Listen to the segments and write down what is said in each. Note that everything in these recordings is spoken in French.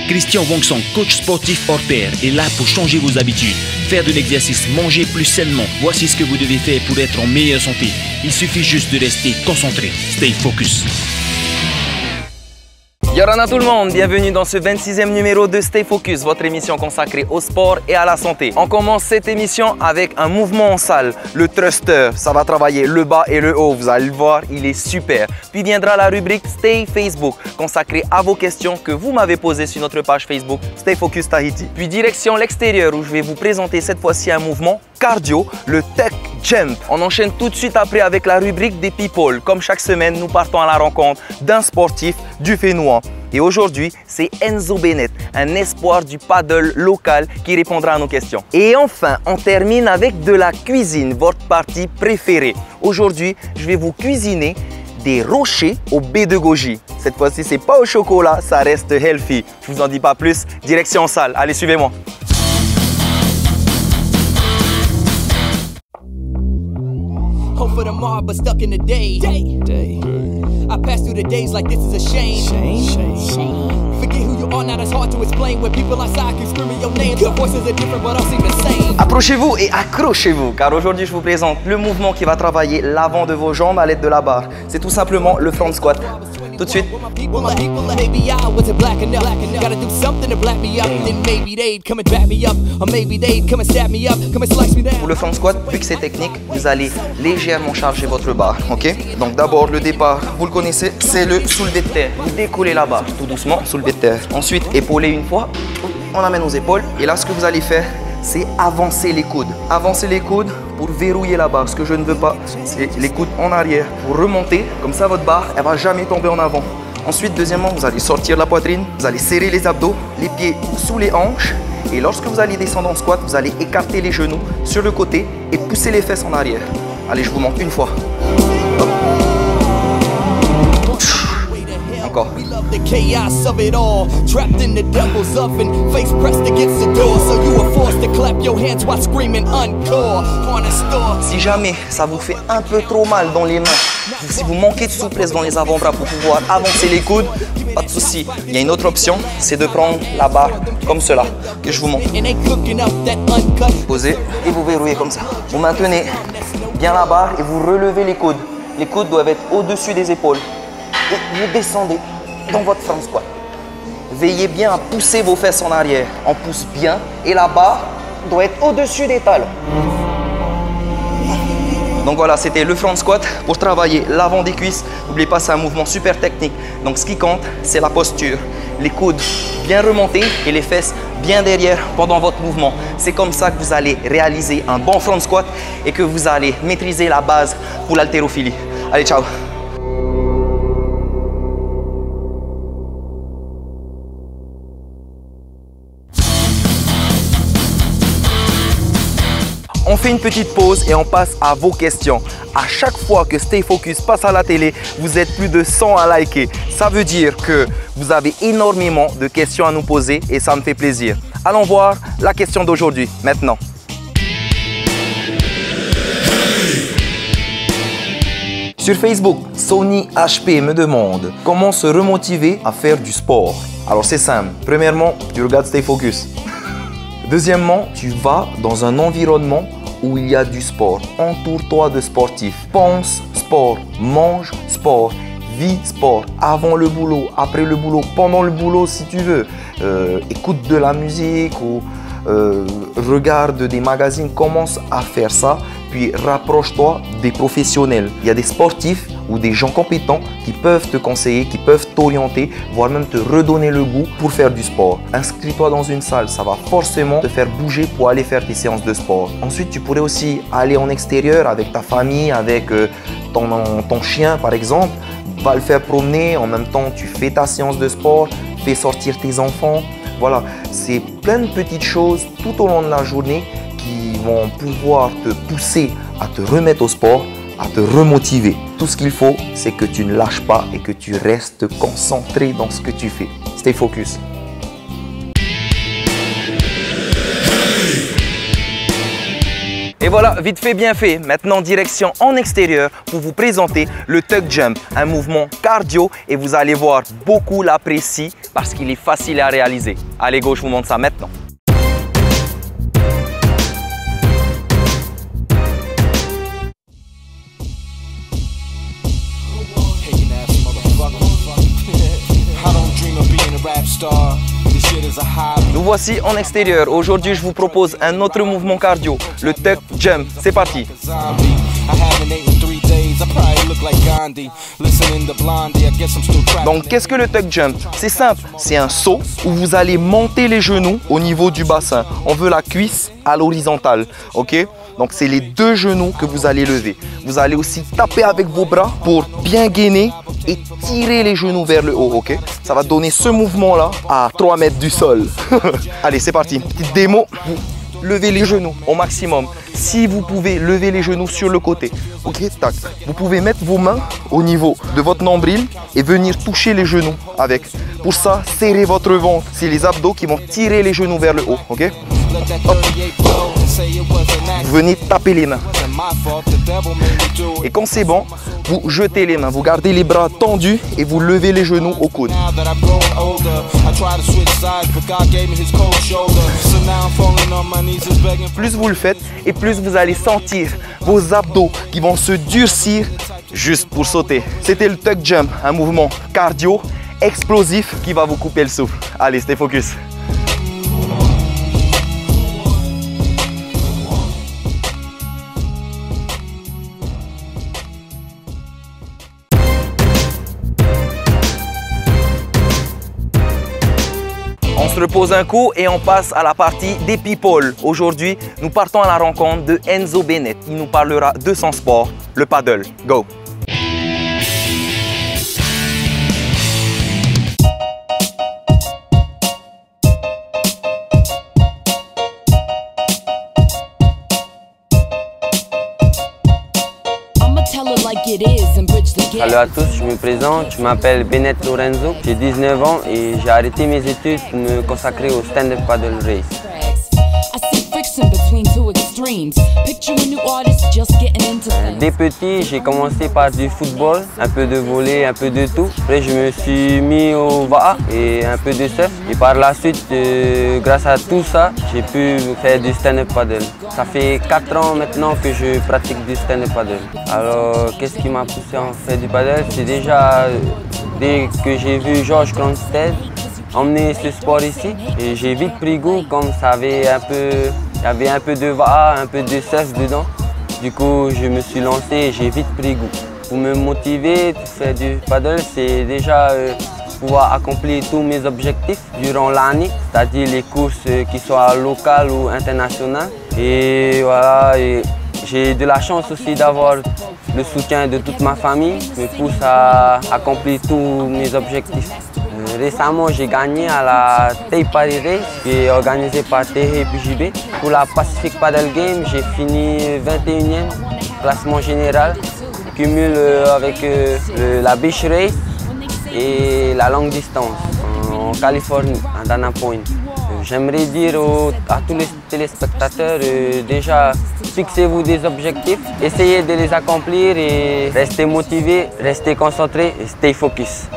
Christian Wongson, coach sportif hors pair, est là pour changer vos habitudes. Faire de l'exercice, manger plus sainement. Voici ce que vous devez faire pour être en meilleure santé. Il suffit juste de rester concentré. Stay focus. Yorana tout le monde, bienvenue dans ce 26e numéro de Stay Focus, votre émission consacrée au sport et à la santé. On commence cette émission avec un mouvement en salle, le thruster. Ça va travailler le bas et le haut, vous allez le voir, il est super. Puis viendra la rubrique Stay Facebook, consacrée à vos questions que vous m'avez posées sur notre page Facebook Stay Focus Tahiti. Puis direction l'extérieur où je vais vous présenter cette fois-ci un mouvement cardio, le Tech Jump. On enchaîne tout de suite après avec la rubrique des people. Comme chaque semaine, nous partons à la rencontre d'un sportif du Fénouan. Et aujourd'hui, c'est Enzo Bennett, un espoir du paddle local qui répondra à nos questions. Et enfin, on termine avec de la cuisine, votre partie préférée. Aujourd'hui, je vais vous cuisiner des rochers au baie de goji. Cette fois-ci, c'est pas au chocolat, ça reste healthy. Je vous en dis pas plus, direction salle. Allez, suivez-moi. Hope for tomorrow, but stuck in the day. I pass through the days like this is a shame. Forget who you are, now that's hard to explain. When people outside keep screaming your names, the voices are different, but all seem the same. Approchez-vous et accrochez-vous, car aujourd'hui je vous présente le mouvement qui va travailler l'avant de vos jambes à l'aide de la barre. C'est tout simplement le front squat. Tout de suite. Pour le front squat, vu que c'est technique, vous allez légèrement charger votre barre, ok? Donc d'abord le départ, vous le connaissez, c'est le soulevé de terre. Vous décollez la barre tout doucement, soulevé de terre. Ensuite, épauler une fois, on amène aux épaules. Et là, ce que vous allez faire, c'est avancer les coudes. Avancer les coudes pour verrouiller la barre. Ce que je ne veux pas, c'est les coudes en arrière. Vous remontez, comme ça votre barre, elle ne va jamais tomber en avant. Ensuite, deuxièmement, vous allez sortir la poitrine, vous allez serrer les abdos, les pieds sous les hanches. Et lorsque vous allez descendre en squat, vous allez écarter les genoux sur le côté et pousser les fesses en arrière. Allez, je vous montre une fois. Hop. Encore. Si jamais ça vous fait un peu trop mal dans les mains, si vous manquez de souplesse dans les avant-bras pour pouvoir avancer les coudes, pas de souci. Il y a une autre option, c'est de prendre la barre comme cela, que je vous montre. Posez et vous verrouillez comme ça. Vous maintenez bien la barre et vous relevez les coudes. Les coudes doivent être au-dessus des épaules. Et vous descendez dans votre front squat. Veillez bien à pousser vos fesses en arrière. On pousse bien et la barre doit être au-dessus des talons. Donc voilà, c'était le front squat pour travailler l'avant des cuisses. N'oubliez pas, c'est un mouvement super technique. Donc ce qui compte, c'est la posture. Les coudes bien remontés et les fesses bien derrière pendant votre mouvement. C'est comme ça que vous allez réaliser un bon front squat et que vous allez maîtriser la base pour l'haltérophilie. Allez, ciao! On fait une petite pause et on passe à vos questions. À chaque fois que Stay Focus passe à la télé, vous êtes plus de 100 à liker. Ça veut dire que vous avez énormément de questions à nous poser et ça me fait plaisir. Allons voir la question d'aujourd'hui, maintenant. Sur Facebook, Sony HP me demande comment se remotiver à faire du sport. Alors c'est simple. Premièrement, tu regardes Stay Focus. Deuxièmement, tu vas dans un environnement où il y a du sport. Entoure-toi de sportifs. Pense sport, mange sport, vis sport. Avant le boulot, après le boulot, pendant le boulot si tu veux. Écoute de la musique ou regarde des magazines. Commence à faire ça, puis rapproche-toi des professionnels. Il y a des sportifs ou des gens compétents qui peuvent te conseiller, qui peuvent t'orienter, voire même te redonner le goût pour faire du sport. Inscris-toi dans une salle, ça va forcément te faire bouger pour aller faire tes séances de sport. Ensuite, tu pourrais aussi aller en extérieur avec ta famille, avec ton chien par exemple. Va le faire promener, en même temps tu fais ta séance de sport, fais sortir tes enfants. Voilà, c'est plein de petites choses tout au long de la journée qui vont pouvoir te pousser à te remettre au sport, à te remotiver. Tout ce qu'il faut, c'est que tu ne lâches pas et que tu restes concentré dans ce que tu fais. Stay focus. Et voilà, vite fait, bien fait. Maintenant, direction en extérieur pour vous présenter le tuck jump, un mouvement cardio et vous allez voir, beaucoup l'apprécient parce qu'il est facile à réaliser. Allez go, je vous montre ça maintenant. Nous voici en extérieur. Aujourd'hui, je vous propose un autre mouvement cardio, le tuck jump. C'est parti. Donc, qu'est-ce que le tuck jump? C'est simple, c'est un saut où vous allez monter les genoux au niveau du bassin. On veut la cuisse à l'horizontale, ok? Donc, c'est les deux genoux que vous allez lever. Vous allez aussi taper avec vos bras pour bien gainer et tirer les genoux vers le haut, ok? Ça va donner ce mouvement-là à 3 mètres du sol. Allez, c'est parti. Petite démo. Vous levez les genoux au maximum. Si vous pouvez lever les genoux sur le côté, ok, tac. Vous pouvez mettre vos mains au niveau de votre nombril et venir toucher les genoux avec. Pour ça, serrez votre ventre. C'est les abdos qui vont tirer les genoux vers le haut, ok? Hop. Vous venez taper les mains. Et quand c'est bon, vous jetez les mains, vous gardez les bras tendus et vous levez les genoux au coude. Plus vous le faites et plus vous allez sentir vos abdos qui vont se durcir juste pour sauter. C'était le tuck jump, un mouvement cardio explosif qui va vous couper le souffle. Allez, stay focus. On se repose un coup et on passe à la partie des people. Aujourd'hui, nous partons à la rencontre de Enzo Bennett. Il nous parlera de son sport, le paddle. Go! Salut à tous, je me présente, je m'appelle Bennett Lorenzo, j'ai 19 ans et j'ai arrêté mes études pour me consacrer au stand-up paddle race. Dès petit, j'ai commencé par du football, un peu de volley, un peu de tout. Après, je me suis mis au VA et un peu de surf. Et par la suite, grâce à tout ça, j'ai pu faire du stand-up paddle. Ça fait 4 ans maintenant que je pratique du stand-up paddle. Alors, qu'est-ce qui m'a poussé à faire du paddle? C'est déjà dès que j'ai vu George Cronstead emmener ce sport ici. Et j'ai vite pris goût, comme ça avait il y avait un peu de VA, un peu de surf dedans. Du coup, je me suis lancé et j'ai vite pris goût. Pour me motiver pour faire du paddle, c'est déjà pouvoir accomplir tous mes objectifs durant l'année, c'est-à-dire les courses qui soient locales ou internationales. Et voilà, j'ai de la chance aussi d'avoir le soutien de toute ma famille qui me pousse à accomplir tous mes objectifs. Récemment, j'ai gagné à la Tay Paris Race qui est organisée par TPJB. Pour la Pacific Paddle Game, j'ai fini 21e classement général, cumul avec la Beach Race et la longue distance en Californie, à Dana Point. J'aimerais dire à tous les téléspectateurs, déjà fixez-vous des objectifs, essayez de les accomplir et restez motivés, restez concentrés et stay focus.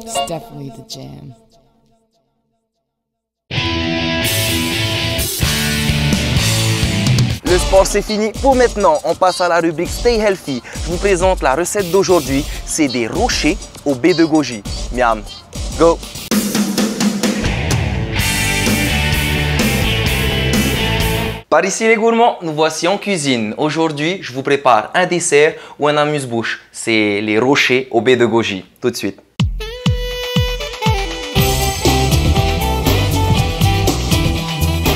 It's definitely the jam. Le sport c'est fini pour maintenant. On passe à la rubrique Stay Healthy. Je vous présente la recette d'aujourd'hui. C'est des rochers au baies de goji. Miam. Go! Par ici les gourmands, nous voici en cuisine. Aujourd'hui, je vous prépare un dessert ou un amuse-bouche. C'est les rochers au baies de goji. Tout de suite.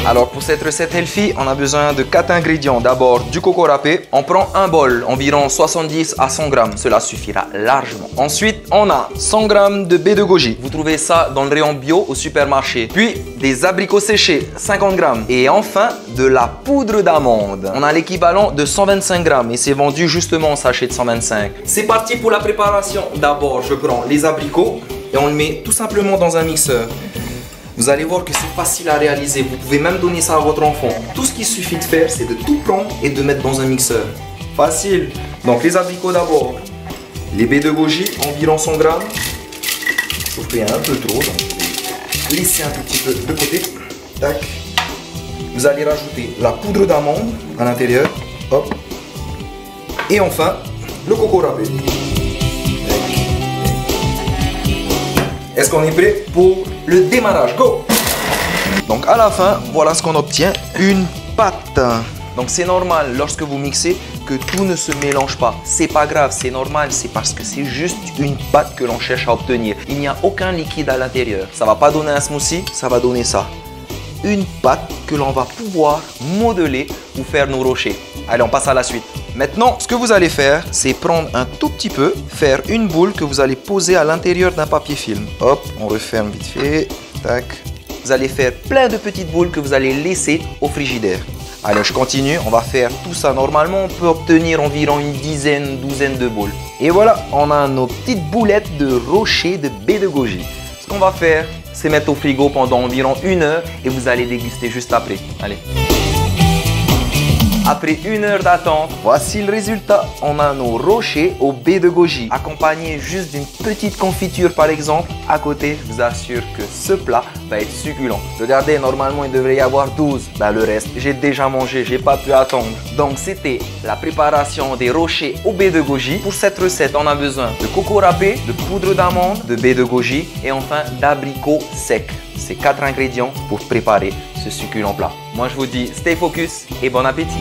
Alors pour cette recette healthy, on a besoin de 4 ingrédients. D'abord du coco râpé. On prend un bol, environ 70 à 100 grammes. Cela suffira largement. Ensuite, on a 100 grammes de baies de goji. Vous trouvez ça dans le rayon bio au supermarché. Puis des abricots séchés, 50 grammes. Et enfin, de la poudre d'amande. On a l'équivalent de 125 grammes et c'est vendu justement en sachet de 125. C'est parti pour la préparation. D'abord, je prends les abricots et on le met tout simplement dans un mixeur. Vous allez voir que c'est facile à réaliser. Vous pouvez même donner ça à votre enfant. Tout ce qu'il suffit de faire, c'est de tout prendre et de mettre dans un mixeur. Facile. Donc les abricots d'abord. Les baies de goji, environ 100 grammes. Sauf qu'il y a un peu trop, donc laissez un tout petit peu de côté. Tac. Vous allez rajouter la poudre d'amande à l'intérieur. Hop. Et enfin, le coco râpé. Est-ce qu'on est prêt pour le démarrage? Go! Donc à la fin, voilà ce qu'on obtient, une pâte. Donc c'est normal lorsque vous mixez que tout ne se mélange pas. C'est pas grave, c'est normal, c'est parce que c'est juste une pâte que l'on cherche à obtenir. Il n'y a aucun liquide à l'intérieur. Ça va pas donner un smoothie, ça va donner ça. Une pâte que l'on va pouvoir modeler ou faire nos rochers. Allez, on passe à la suite. Maintenant, ce que vous allez faire, c'est prendre un tout petit peu, faire une boule que vous allez poser à l'intérieur d'un papier film. Hop, on referme vite fait. Tac. Vous allez faire plein de petites boules que vous allez laisser au frigidaire. Allez, je continue. On va faire tout ça. Normalement, on peut obtenir environ une douzaine de boules. Et voilà, on a nos petites boulettes de rochers de baies de goji. Ce qu'on va faire, c'est mettre au frigo pendant environ 1 heure et vous allez déguster juste après. Allez. Après 1 heure d'attente, voici le résultat. On a nos rochers aux baies de goji, accompagnés juste d'une petite confiture par exemple. À côté, je vous assure que ce plat va être succulent. Regardez, normalement il devrait y avoir 12. Le reste, j'ai déjà mangé, j'ai pas pu attendre. Donc c'était la préparation des rochers aux baies de goji. Pour cette recette, on a besoin de coco râpé, de poudre d'amande, de baies de goji et enfin d'abricots secs. Ces 4 ingrédients pour préparer ce succulent plat. Moi je vous dis stay focus et bon appétit.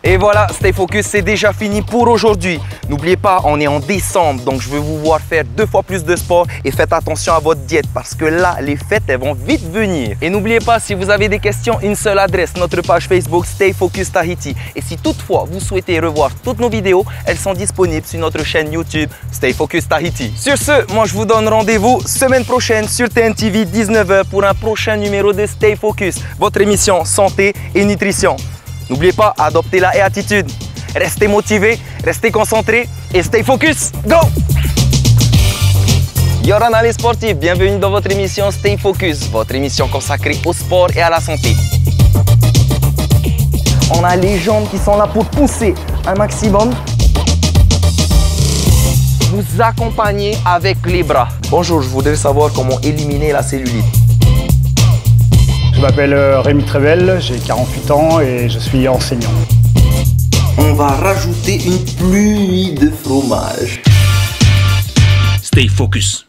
Et voilà, Stay Focus, c'est déjà fini pour aujourd'hui. N'oubliez pas, on est en décembre, donc je veux vous voir faire 2 fois plus de sport et faites attention à votre diète parce que là, les fêtes, elles vont vite venir. Et n'oubliez pas, si vous avez des questions, une seule adresse, notre page Facebook Stay Focus Tahiti. Et si toutefois vous souhaitez revoir toutes nos vidéos, elles sont disponibles sur notre chaîne YouTube Stay Focus Tahiti. Sur ce, moi je vous donne rendez-vous semaine prochaine sur TNTV 19h pour un prochain numéro de Stay Focus, votre émission santé et nutrition. N'oubliez pas, adoptez la attitude. Restez motivés, restez concentrés et stay focus. Go! Yoran les sportifs, bienvenue dans votre émission Stay Focus, votre émission consacrée au sport et à la santé. On a les jambes qui sont là pour pousser un maximum. Vous accompagnez avec les bras. Bonjour, je voudrais savoir comment éliminer la cellulite. Je m'appelle Rémi Trével, j'ai 48 ans et je suis enseignant. On va rajouter une pluie de fromage. Stay focus.